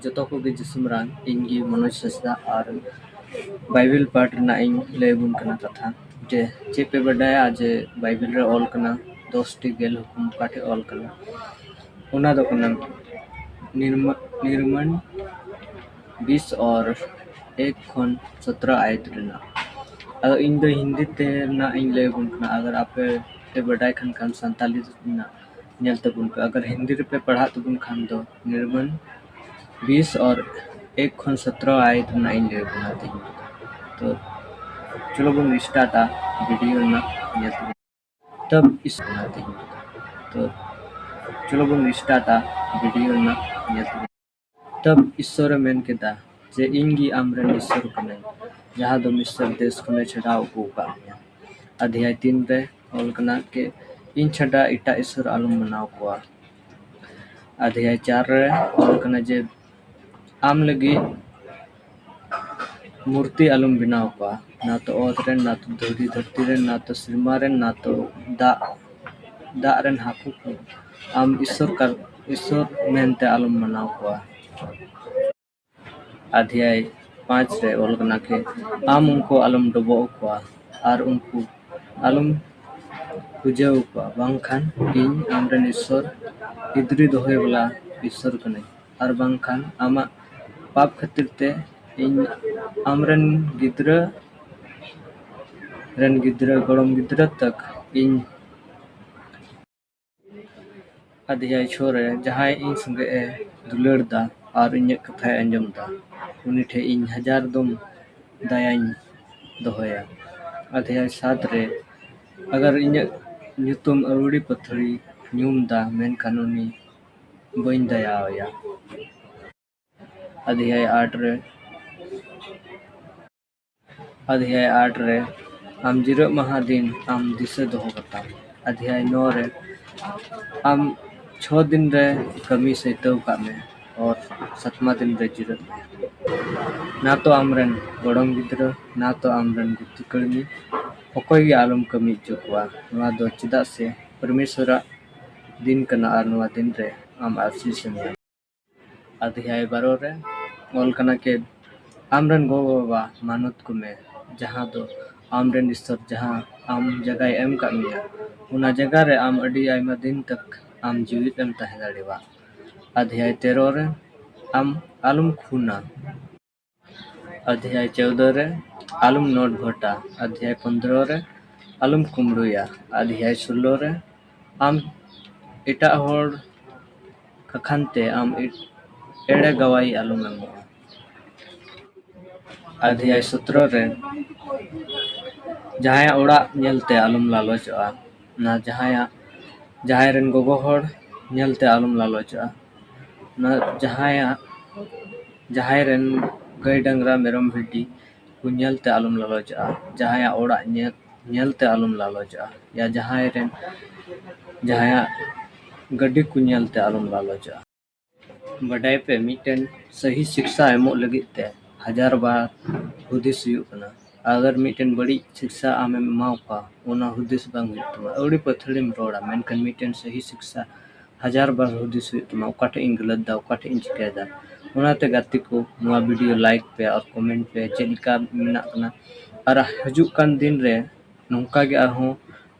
जतो को गे जिसमरान इंगी मनोज हांसदा और बाइबल पार्ट ना इन लेबुन कना कथा जे चे पे बडाया जे बाइबल रे ऑल कना 10 टी गेल हुकुम काटे ऑल कना ओना दो कना निर्मन 20 और 1 खन 17 आयत रेना अगर इन दो हिंदी ते ना इन लेबुन कना अगर आपे ते बडाय खान संताली ना नेल तबुन पे अगर हिंदी रे पे पढ़ा तबुन खान दो निर्मन 20 और 1 खन 17 आयत ना इन लेबुन आते तो चलो बन स्टार्ट आ वीडियो ना नेल तबुन तब इस बनाते तो चलो बन स्टार्ट आ वीडियो ना नेल तबुन तब ईश्वर मेन केदा जे इंगी आमरन ईश्वर कने जहाँ दो मिस्र देश खने छड़ाव को कामिया अध्याय 3 रे ऑल कना के इन छड़ा इटा ईश्वर आलम मनाव कोआ अध्याय 4 रे ऑल कना जे आम लगी मूर्ति आलम बनाव कोआ ना तो ओत रे ना तो धरती धरती रे ना तो सिरमा रे ना तो दा रेन हाकु को आम ईश्वर मेनते आलम मनाव कोआ अध्याय 5 रे ऑल कना के आम उनको आलम डबो कोआ और उनको आलम पूजा कोआ बांखान इन आमरन ईश्वर इद्री दोहे वाला ईश्वर कने और बांखान आमा पाप खातिर ते इन आमरन गिद्रा गड़म गिद्रा तक इन अध्याय 6 रे जहां इन संगे ए दुलड़ दा और इन कथा अंजम दा उनी ठे इन हजार दम दयाइन दोहया अध्याय 7 रे अगर इन ᱧᱩᱛᱩᱢ अरुड़ी पथरी ᱧᱩᱢ दा मेनखान उनी बइन दयाया अध्याय 8 रे आम जिरो महादिन आम दिसे दोहो कता अध्याय 9 रे आम 6 दिन रे कमी सैतव का में और 7मा दिन रे जिरो ना तो आमरन गड़म गिद्रा ना तो आमरन गुतिकड़नी अकोय गे आलम कमी चुकवा नवा दो चिदा से परमेश्वर दिन कना और नवा दिन रे आम आशीष में अध्याय 12 रे ऑल कना के आमरन गो बाबा मानत को में जहां दो आमरन ईश्वर जहां आम जगह एम का मिया उना जगह रे आम अडी आयमा दिन तक आम जीवित एम तहे दाड़ेवा अध्याय 13 रे आम आलम खुना अध्याय 14 रे आलम नोट भटा अध्याय 15 रे आलम कुमड़ुया अध्याय 16 रे आम एटा होड़ कखानते आम एड़े गवाई आलम एमो अध्याय 17 रे जहां ओड़ा नेलते आलम लालचआ ना जहां रेन गोगो होड़ नेलते आलम लालचआ ना जहां रेन गाय डंगरा मेरम भिडी को नेलते आलम लालचआ जहां ओड़ा नेलते आलम लालचआ या जहां गड्डी को नेलते आलम लालचआ बडाय पे मिटन सही शिक्षा एमो लगित ते 1000 बार हुदिस हुयुग कना अगर मिटन बड़ी शिक्षा आमे माव का ओना हुदिस बांग हुयुग तमा अउड़ी पथड़ीम रोड़ा मेनकन मिटन सही शिक्षा 1000 बार हुदिस हुयुग तमा ओकाटे इन गलत दा ओकाटे इन चिकायदा ओनाते गाती को नवा वीडियो लाइक पे और कमेंट पे चेलिका मिना कना और हजु कान दिन रे नोंका गे आरहों